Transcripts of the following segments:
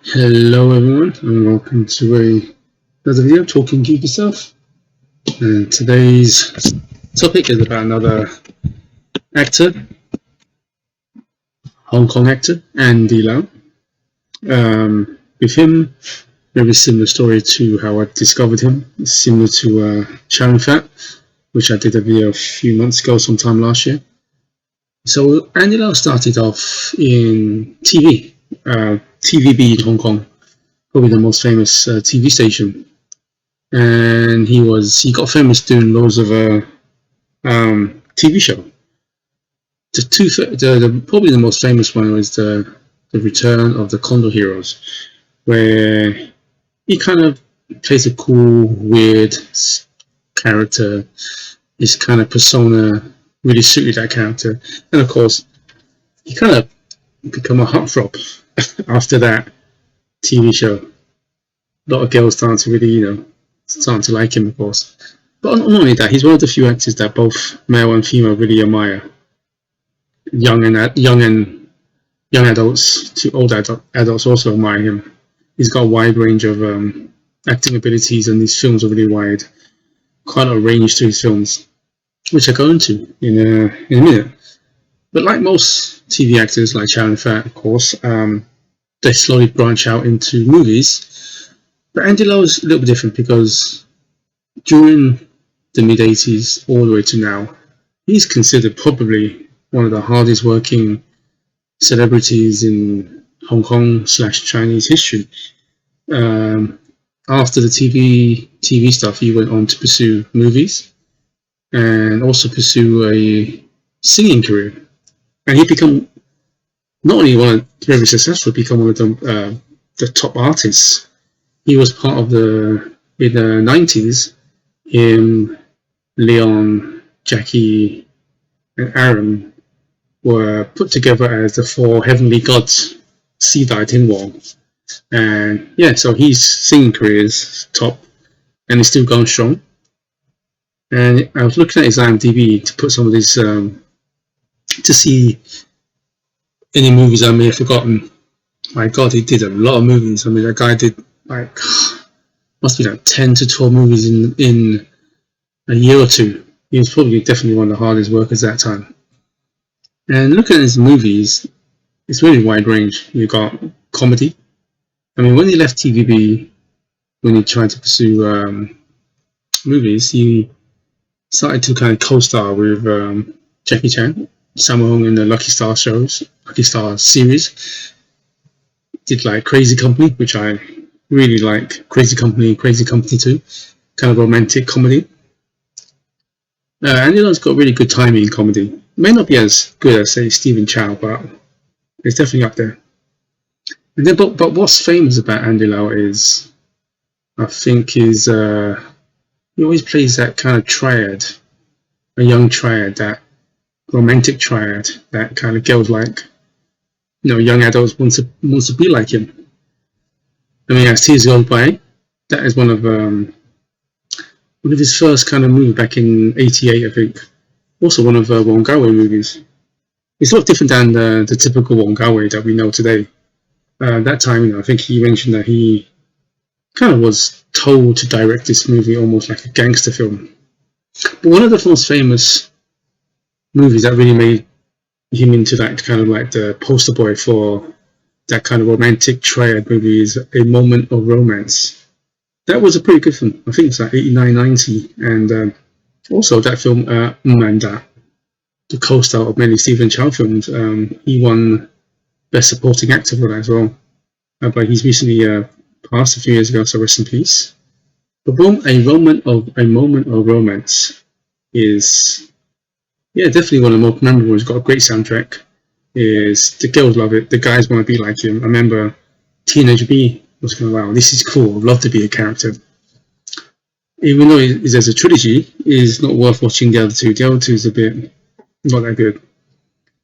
Hello everyone and welcome to another video talking geeky stuff. And today's topic is about another actor, Hong Kong actor, Andy Lau. With him, very similar story to how I discovered him. It's similar to Sharon Fat, which I did a video a few months ago, sometime last year. So Andy Lau started off in TV, TVB in Hong Kong, probably the most famous TV station. And he got famous doing loads of TV show. Probably the most famous one was the Return of the Condor Heroes, where he kind of plays a cool, weird character. His kind of persona really suited that character, and of course, he kind of become a heartthrob after that TV show. A lot of girls started to really, starting to like him, of course. But not only that, he's one of the few actors that both male and female really admire. Young adults to old adults also admire him. He's got a wide range of acting abilities, and his films are really wide. Quite a range to his films, which I'll go into in a minute. But like most TV actors, like Sharon Fat, of course, they slowly branch out into movies. But Andy Lau is a little bit different because during the mid-80s all the way to now, he's considered probably one of the hardest working celebrities in Hong Kong / Chinese history. After the TV stuff, he went on to pursue movies and also pursue a singing career. And he become not only very successful, become one of the top artists. He was part of in the 90s, him, Leon, Jackie, and Aaron were put together as the four heavenly gods, Si Dai Ting Wong. And yeah, so his singing career is top and it's still going strong. And I was looking at his IMDb to put some of these, to see any movies I may have forgotten. My God, he did a lot of movies. I mean, that guy did must be like 10 to 12 movies in a year or two. He was probably definitely one of the hardest workers at that time. And looking at his movies, it's really wide range. You've got comedy. I mean, when he left TVB, when he tried to pursue movies, he started to kind of co-star with Jackie Chan, Sammo Hung in the Lucky Star series. Did like Crazy Company, which I really like. Crazy Company 2, kind of romantic comedy. Andy Lau's got really good timing in comedy. May not be as good as, say, Stephen Chow, but it's definitely up there. And then, but what's famous about Andy Lau is, I think, he always plays that kind of triad, a young triad, that romantic triad that kind of girls like. Young adults wants to be like him. I mean, as years go by, that is one of his first kind of movies back in '88, I think. Also one of Wong Kar-wai movies. It's a lot different than the typical Wong Kar-wai that we know today. That time, I think he mentioned that he kind of was told to direct this movie almost like a gangster film. But one of the most famous movies that really made him into that kind of like the poster boy for that kind of romantic triad movie is A Moment of Romance. That was a pretty good film. I think it's like 89, 90. And also that film, Da, the co-star of many Stephen Chow films, he won Best Supporting Actor for that as well. But he's recently passed a few years ago, so rest in peace. But A Moment of Romance is, yeah, definitely one of the most memorable. It's got a great soundtrack. The girls love it. The guys want to be like him. I remember Teenage B was kind of, wow, this is cool. I'd love to be a character. Even though there's a trilogy, it's not worth watching the other two. The other two is a bit not that good.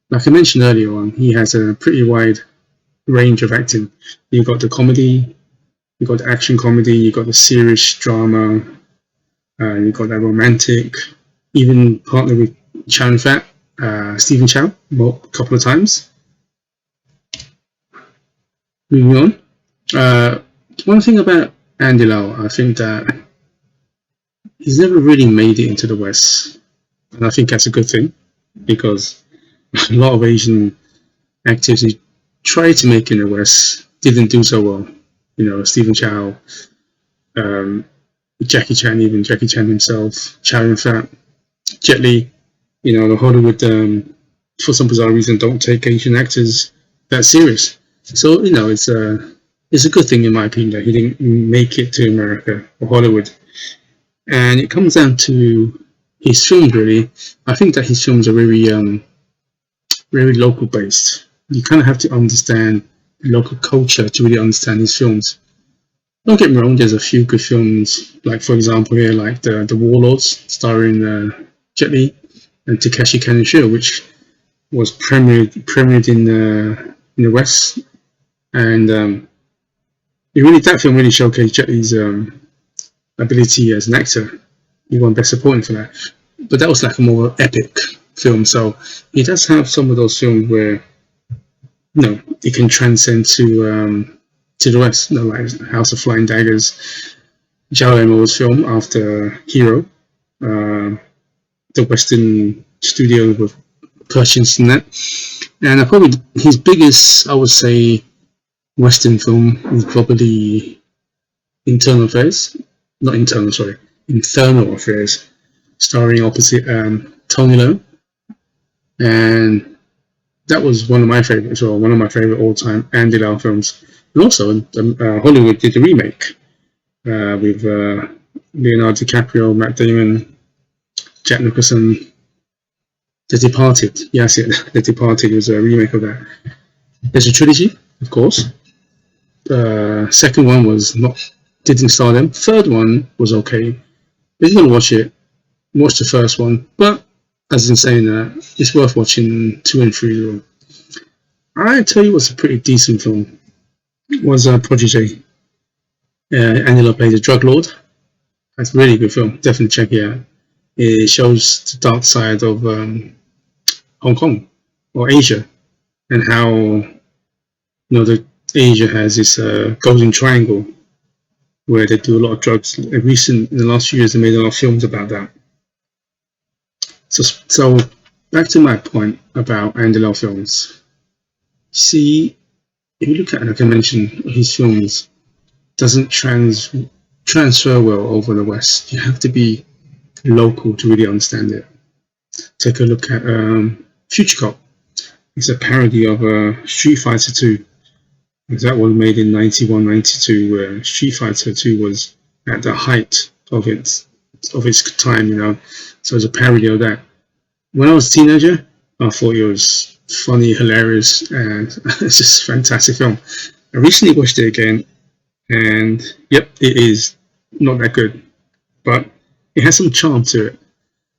Like I mentioned earlier on, he has a pretty wide range of acting. You've got the comedy, you've got the action comedy, you've got the serious drama, you've got that romantic, even partnered with Sharon Fat, Stephen Chow, a couple of times. Moving on. Uh, One thing about Andy Lau, I think that he's never really made it into the West, and I think that's a good thing because a lot of Asian actors who tried to make it in the West didn't do so well. You know, Stephen Chow, um, Jackie Chan, even Jackie Chan himself, Chow Yun Fat, Jet Li. You know, the Hollywood, for some bizarre reason, don't take Asian actors that serious. So you know, it's a good thing in my opinion that he didn't make it to America or Hollywood. And it comes down to his films really. I think that his films are very local based. You kind of have to understand local culture to really understand his films. Don't get me wrong, there's a few good films, like for example here, like the Warlords, starring Jet Li and Takeshi Kaneshiro, which was premiered in the West, and that film really showcased Jet Li's ability as an actor. He won Best Supporting for that, but that was like a more epic film. So he does have some of those films where it can transcend to the West. You know, like House of Flying Daggers, Zhao Yimou's film after Hero, the Western studio with purchasing that, and probably his biggest, I would say, Western film is probably Internal Affairs, not Internal, sorry, Infernal Affairs, starring opposite Tony Leung, and that was one of my favorites, or one of my favorite all-time Andy Lau films. And also, Hollywood did a remake with Leonardo DiCaprio, Matt Damon, Jack Nicholson, The Departed. Yes, The Departed was a remake of that. There's a trilogy, of course. Second one was didn't star them. Third one was okay. If you're gonna watch it, watch the first one. But as in saying that, it's worth watching 2 and 3. I tell you, what's a pretty decent film. Was Prodigy. Andy Lau played a drug lord. That's a really good film. Definitely check it out. It shows the dark side of Hong Kong or Asia, and how the Asia has this golden triangle where they do a lot of drugs. In the last few years, they made a lot of films about that. So back to my point about Andy Lau films. See, if you look at, like I mentioned, his films doesn't transfer well over the West. You have to be local to really understand it. Take a look at Future Cop. It's a parody of Street Fighter 2. That was made in 91, 92, where Street Fighter 2 was at the height of its time, So it's a parody of that. When I was a teenager, I thought it was funny, hilarious, and it's just a fantastic film. I recently watched it again, and yep, it is not that good, but it has some charm to it.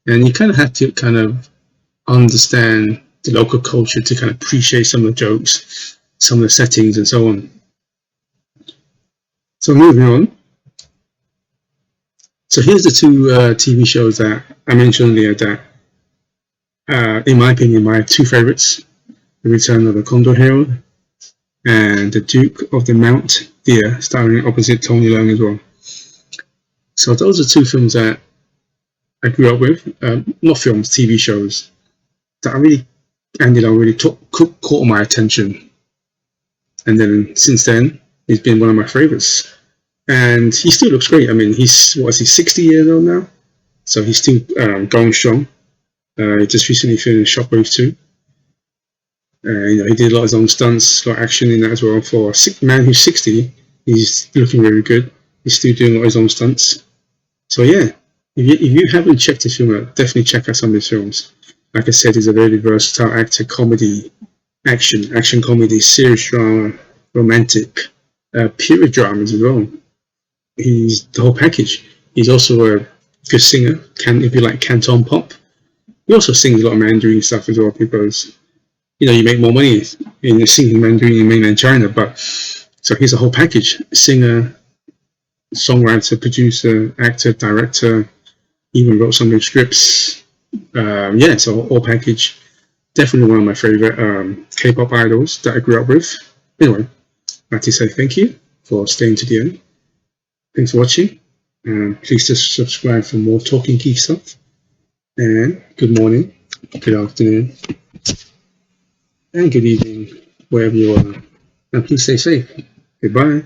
And you kind of have to kind of understand the local culture to kind of appreciate some of the jokes, some of the settings, and so on. So moving on. So here's the 2 TV shows that I mentioned earlier that, in my opinion, my 2 favorites: The Return of the Condor Herald and The Duke of the Mount Deer, starring opposite Tony Leung as well. So those are 2 films that I grew up with, not films, TV shows that Andy Lau really caught my attention. And then since then, he's been one of my favorites. And he still looks great. I mean, he's 60 years old now? So he's still going strong. He just recently finished Shockwave 2. He did a lot of his own stunts, a lot of action in that as well. For a man who's 60, he's looking very good. He's still doing a lot of his own stunts. So yeah, if you haven't checked his film out, definitely check out some of his films. Like I said, he's a very versatile actor, comedy, action comedy, serious drama, romantic, period dramas as well. He's the whole package. He's also a good singer, if you like Canton pop. He also sings a lot of Mandarin stuff as well, because you make more money in singing Mandarin in mainland China. But so he's a whole package: singer, songwriter, producer, actor, director. Even wrote some of the scripts. So all package. Definitely one of my favorite K-pop idols that I grew up with. Anyway, I'd like to say thank you for staying to the end. Thanks for watching. Please just subscribe for more Talking Geek stuff. And good morning, good afternoon, and good evening, wherever you are. And please stay safe. Goodbye.